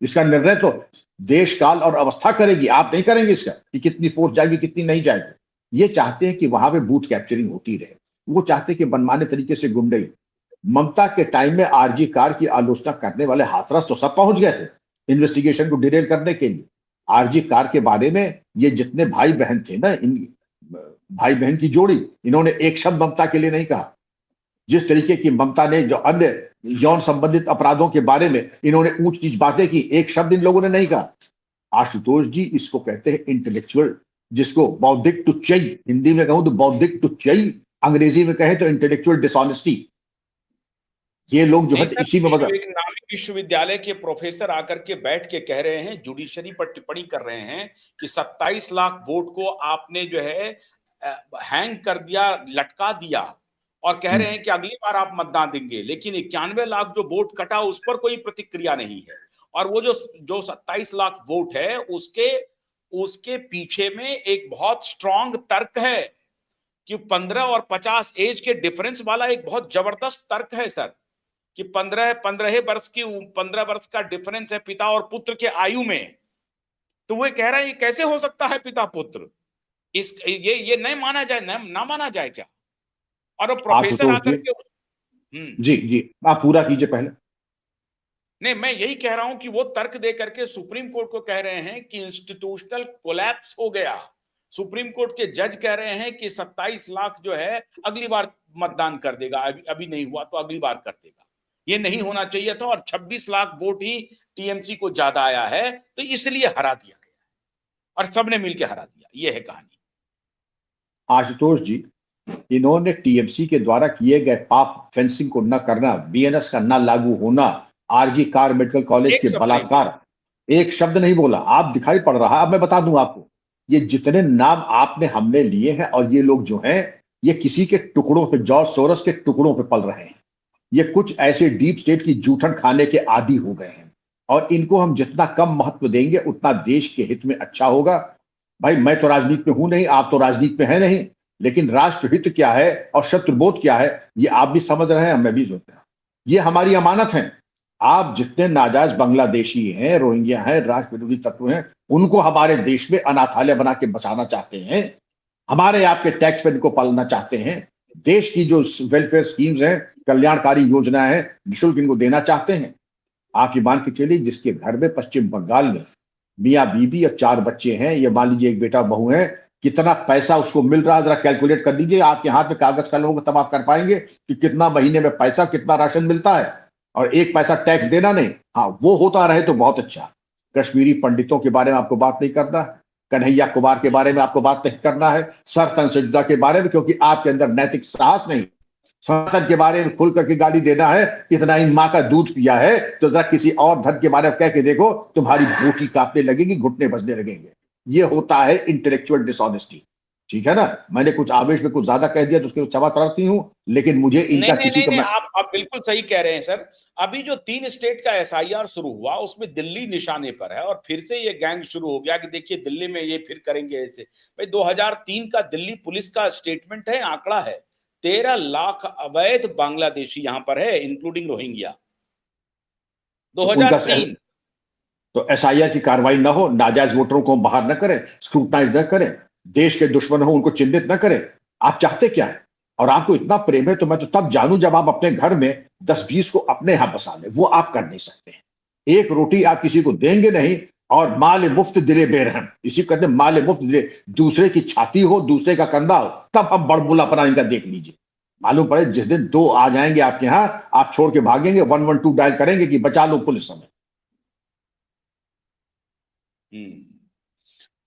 इसका निर्णय तो देश काल और अवस्था करेगी, आप नहीं करेंगे इसका कि कितनी फोर्स जाएगी कितनी नहीं जाएगी। ये चाहते हैं कि वहां पे बूथ कैप्चरिंग होती रहे, वो चाहते हैं कि मनमाने तरीके से गुंडे। ममता के टाइम में आरजी कार की आलोचना करने वाले हाथरस तो सब पहुंच गए थे इन्वेस्टिगेशन को डिटेल करने के लिए। आरजी कार के बारे में ये जितने भाई बहन थे ना, इन भाई बहन की जोड़ी, इन्होंने एक शब्द ममता के लिए नहीं कहा। जिस तरीके की ममता ने जो अन्य यौन संबंधित अपराधों के बारे में इन्होंने ऊंच नीच बातें की, एक शब्द इन लोगों ने नहीं कहा। आशुतोष जी, इसको कहते हैं इंटेलेक्चुअल, जिसको बौद्धिक टुच्चाई, हिंदी में कहूं तो बौद्धिक टुच्चाई, अंग्रेजी में कहें तो इंटेलेक्चुअल डिसऑनेस्टी। ये लोग जो नहीं है सर, इसी में एक नामी विश्वविद्यालय के प्रोफेसर आकर के बैठ के कह रहे हैं, जुडिशरी पर टिप्पणी कर रहे हैं कि 27 लाख वोट को आपने जो है हैंग कर दिया, लटका दिया, और कह रहे हैं कि अगली बार आप मतदान देंगे, लेकिन 91 लाख जो वोट कटा उस पर कोई प्रतिक्रिया नहीं है। और वो जो 27 लाख वोट है उसके उसके पीछे में एक बहुत स्ट्रांग तर्क है कि 15 और 50 एज के डिफरेंस वाला एक बहुत जबरदस्त तर्क है सर, कि 15 वर्ष का डिफरेंस है पिता और पुत्र के आयु में। तो वो कह रहा है ये कैसे हो सकता है पिता पुत्र, ये नहीं माना जाए, ना माना जाए क्या? और वो प्रोफेसर आकर के जी जी, आप पूरा कीजिए पहले। नहीं, मैं यही कह रहा हूं कि वो तर्क दे करके सुप्रीम कोर्ट को कह रहे हैं कि इंस्टीट्यूशनल कोलैप्स हो गया। सुप्रीम कोर्ट के जज कह रहे हैं कि 27 लाख जो है अगली बार मतदान कर देगा, अभी नहीं हुआ तो अगली बार कर देगा। ये नहीं होना चाहिए था, और 26 लाख वोट ही टीएमसी को ज्यादा आया है, तो इसलिए हरा दिया गया और सबने मिलकर हरा दिया। ये है कहानी। आशुतोष जी, इन्होंने टीएमसी के द्वारा किए गए पाप, फेंसिंग को न करना, बीएनएस का न लागू होना, आरजी कार मेडिकल कॉलेज एक के शब्द नहीं बलात्कार, एक शब्द नहीं बोला। आप दिखाई पड़ रहा है। अब मैं बता दूं आपको, ये जितने नाम आपने हमने लिए हैं, और ये लोग जो हैं ये किसी के टुकड़ों पे, जॉर्ज सोरस के टुकड़ों पे पल रहे हैं। ये कुछ ऐसे डीप स्टेट की जूठन खाने के आदी हो गए हैं, और इनको हम जितना कम महत्व देंगे उतना देश के हित में अच्छा होगा। भाई मैं तो राजनीति में हूं नहीं, आप तो राजनीति में है नहीं, लेकिन राष्ट्रहित क्या है और शत्रुबोध क्या है ये आप भी समझ रहे हैं, मैं भी सोच रहा हूं। ये हमारी अमानत है। आप जितने नाजायज बांग्लादेशी हैं, रोहिंग्या हैं, राष्ट्र विरोधी तत्व हैं, उनको हमारे देश में अनाथालय बना के बचाना चाहते हैं, हमारे आपके टैक्स पे इनको पालना चाहते हैं, देश की जो वेलफेयर स्कीम्स हैं, कल्याणकारी योजनाएं हैं, निःशुल्क इनको देना चाहते हैं। आप ये मान के चलिए, जिसके घर में पश्चिम बंगाल में मियाँ बीबी और 4 बच्चे हैं, ये मान लीजिए एक बेटा बहू है, कितना पैसा उसको मिल रहा है जरा कैलकुलेट कर लीजिए। आपके हाथ में कागज कलम होगा तब आप कर पाएंगे कि कितना महीने में पैसा, कितना राशन मिलता है, और एक पैसा टैक्स देना नहीं। हाँ, वो होता रहे तो बहुत अच्छा। कश्मीरी पंडितों के बारे में आपको बात नहीं करना है, कन्हैया कुमार के बारे में आपको बात नहीं करना है, सर तनसुजदा के बारे में, क्योंकि आपके अंदर नैतिक साहस नहीं। सनातन के बारे में खुल करके गाली देना है, इतना इन माँ का दूध पिया है तो जरा किसी और धर्म के बारे में कह के देखो, तुम्हारी बोटी कांपने लगेगी, घुटने बजने लगेंगे। ये होता है इंटेलेक्चुअल डिसऑनेस्टी। ठीक है ना, मैंने कुछ आवेश में कुछ ज्यादा कह दिया तो उसके लिए क्षमा प्रार्थी हूं, लेकिन मुझे इनका किसी को आप बिल्कुल सही कह रहे हैं सर। अभी जो 3 स्टेट का एसआईआर शुरू हुआ उसमें दिल्ली निशाने पर है, और फिर से ये गैंग शुरू हो गया कि देखिए दिल्ली में ये फिर करेंगे ऐसे। भाई 2003 का दिल्ली पुलिस का स्टेटमेंट है, आंकड़ा है, 13 लाख अवैध बांग्लादेशी यहां पर है, इंक्लूडिंग रोहिंग्या। 2003। तो एसआईआर की कार्रवाई न हो, नाजायज वोटरों को बाहर न करें, स्क्रूटनाइज न करें, देश के दुश्मन हो उनको चिन्हित न करें। आप चाहते क्या है? और आपको इतना प्रेम है तो मैं तो तब जानूं जब आप अपने घर में 10-20 को अपने यहां बसा ले। वो आप कर नहीं सकते। एक रोटी आप किसी को देंगे नहीं, और माल मुफ्त दिले बेरहम, इसी कहते माल मुफ्त दिले। दूसरे की छाती हो, दूसरे का कंधा हो, तब हम बड़बोलापना इनका देख लीजिए। मालूम पड़े जिस दिन 2 आ जाएंगे आपके यहां, आप छोड़ के भागेंगे, 112 डायल करेंगे कि बचा लो पुलिस हमें।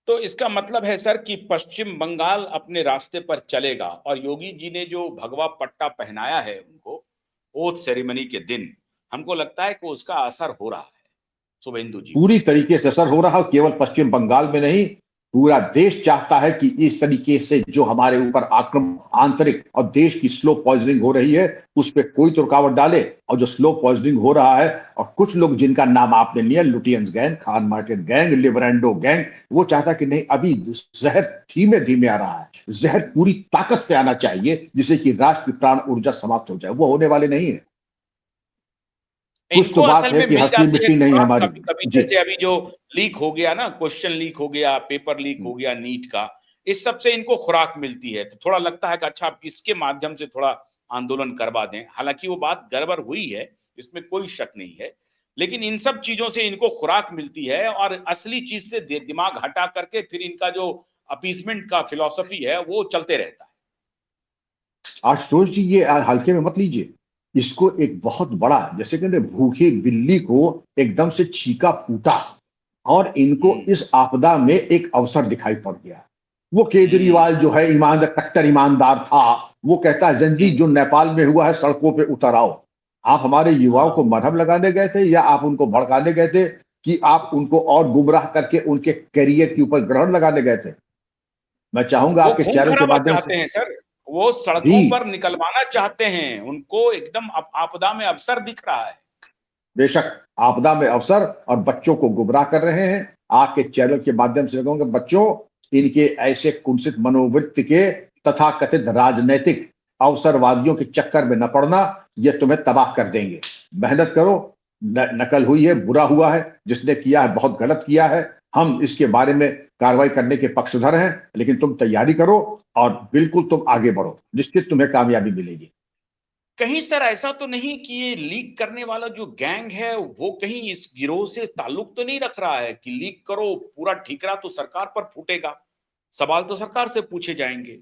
तो इसका मतलब है सर कि पश्चिम बंगाल अपने रास्ते पर चलेगा, और योगी जी ने जो भगवा पट्टा पहनाया है उनको ओथ सेरेमनी के दिन, हमको लगता है कि उसका असर हो रहा है शुभेंदु जी। पूरी तरीके से असर हो रहा है, केवल पश्चिम बंगाल में नहीं, पूरा देश चाहता है कि इस तरीके से जो हमारे ऊपर आक्रमण, आंतरिक और देश की स्लो पॉइजनिंग हो रही है, उस पर कोई तो रुकावट डाले। और जो स्लो पॉइजनिंग हो रहा है, और कुछ लोग जिनका नाम आपने लिया, Lutyens gang, Khan Martin gang, लिवरेंडो गैंग, वो चाहता कि नहीं, अभी जहर धीमे धीमे आ रहा है, जहर पूरी ताकत से आना चाहिए, जिससे कि राष्ट्र की प्राण ऊर्जा समाप्त हो जाए। वो होने वाले नहीं है। कुछ इनको तो बात असल है में कि मिल हस्ती जाती है मिट्टी नहीं हमारी। कभी कभी, जी, जैसे अभी जो लीक हो गया ना, क्वेश्चन लीक हो गया, पेपर लीक हो गया नीट का, इस सब से इनको खुराक मिलती है, तो थोड़ा लगता है कि अच्छा इसके माध्यम से थोड़ा आंदोलन करवा दें। हालांकि वो बात गड़बड़ हुई है, इसमें कोई शक नहीं है, लेकिन इन सब चीजों से इनको खुराक मिलती है, और असली चीज से दिमाग हटा करके फिर इनका जो अपीसमेंट का फिलॉसफी है वो चलते रहता है। आशुतोष जी, ये हल्के में मत लीजिए इसको। एक बहुत बड़ा, जैसे कहते हैं भूखी बिल्ली को एकदम से छीका फूटा, और इनको इस आपदा में एक अवसर दिखाई पड़ गया। वो केजरीवाल जो है ईमानदार, कट्टर ईमानदार था, वो कहता है जंजी जो नेपाल में हुआ है सड़कों पे उतर आओ। आप हमारे युवाओं हाँ। को मरहम लगाने गए थे या आप उनको भड़काने गए थे कि आप उनको और गुमराह करके उनके करियर के ऊपर ग्रहण लगाने गए थे? मैं चाहूंगा वो आपके खून चैनल के खराबा माध्यम से। चाहते हैं सर, वो जी, सड़कों पर निकलवाना चाहते हैं, उनको एकदम आपदा में अवसर दिख रहा है। बेशक आपदा में अवसर और बच्चों को गुमराह कर रहे हैं। आपके चैनल के माध्यम से कहूंगा, बच्चों, इनके ऐसे कुत्सित मनोवृत्ति के तथाकथित राजनैतिक अवसरवादियों के चक्कर में न पड़ना, ये तुम्हें तबाह कर देंगे। मेहनत करो। नकल हुई है, बुरा हुआ है, जिसने किया है बहुत गलत किया है। हम इसके बारे में कार्रवाई करने के पक्षधर हैं, लेकिन तुम तैयारी करो और बिल्कुल तुम आगे बढ़ो, निश्चित तुम्हें कामयाबी मिलेगी। कहीं सर ऐसा तो नहीं कि ये लीक करने वाला जो गैंग है वो कहीं इस गिरोह से ताल्लुक तो नहीं रख रहा है कि लीक करो, पूरा ठीकरा तो सरकार पर फूटेगा, सवाल तो सरकार से पूछे जाएंगे।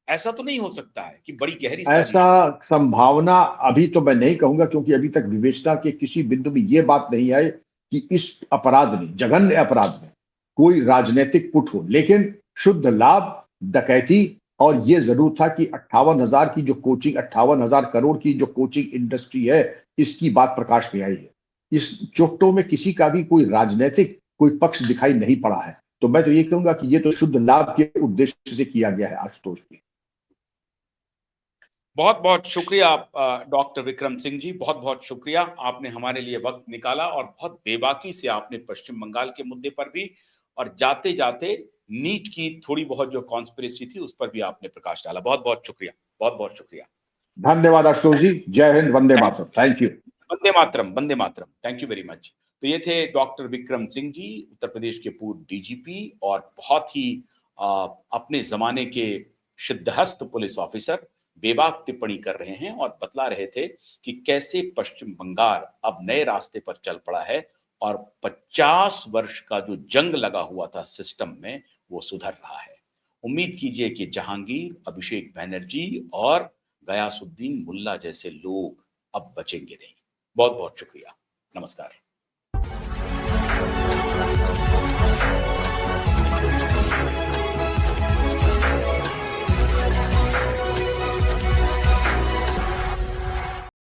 ऐसा तो नहीं हो सकता है कि बड़ी गहरी ऐसा साजिश हो? संभावना अभी तो मैं नहीं कहूंगा, क्योंकि अभी तक विवेचना के किसी बिंदु में यह बात नहीं आई कि इस अपराध में, जघन्य अपराध में, कोई राजनीतिक पुट हो। लेकिन शुद्ध लाभ, डकैती, और ये जरूर था कि 58,000 की जो कोचिंग, 58,000 करोड़ की जो कोचिंग इंडस्ट्री है, इसकी बात प्रकाश में आई है। इस चोट्टों में किसी का भी कोई राजनीतिक कोई पक्ष दिखाई नहीं पड़ा है। तो मैं तो ये कहूंगा कि ये तो शुद्ध लाभ के उद्देश्य से किया गया है आशुतोष जी। बहुत बहुत शुक्रिया डॉक्टर विक्रम सिंह जी, बहुत बहुत शुक्रिया, आपने हमारे लिए वक्त निकाला और बहुत बेबाकी से आपने पश्चिम बंगाल के मुद्दे पर भी और जाते जाते नीट की थोड़ी बहुत जो कॉन्स्पिरेसी थी उस पर भी आपने प्रकाश डाला। बहुत बहुत शुक्रिया, बहुत बहुत शुक्रिया। धन्यवाद आशुतोष जी। जय हिंद, वंदे थैंक मातरम। Thank you. वंदे मातरम, वंदे मातरम, थैंक यू वेरी मच। तो ये थे डॉक्टर विक्रम सिंह जी, उत्तर प्रदेश के पूर्व डीजीपी और बहुत ही अपने जमाने के सिद्धहस्त पुलिस ऑफिसर, बेबाक टिप्पणी कर रहे हैं और बतला रहे थे कि कैसे पश्चिम बंगाल अब नए रास्ते पर चल पड़ा है और 50 वर्ष का जो जंग लगा हुआ था सिस्टम में वो सुधर रहा है। उम्मीद कीजिए कि जहांगीर, अभिषेक बैनर्जी और गयासुद्दीन मुल्ला जैसे लोग अब बचेंगे नहीं। बहुत बहुत शुक्रिया। नमस्कार।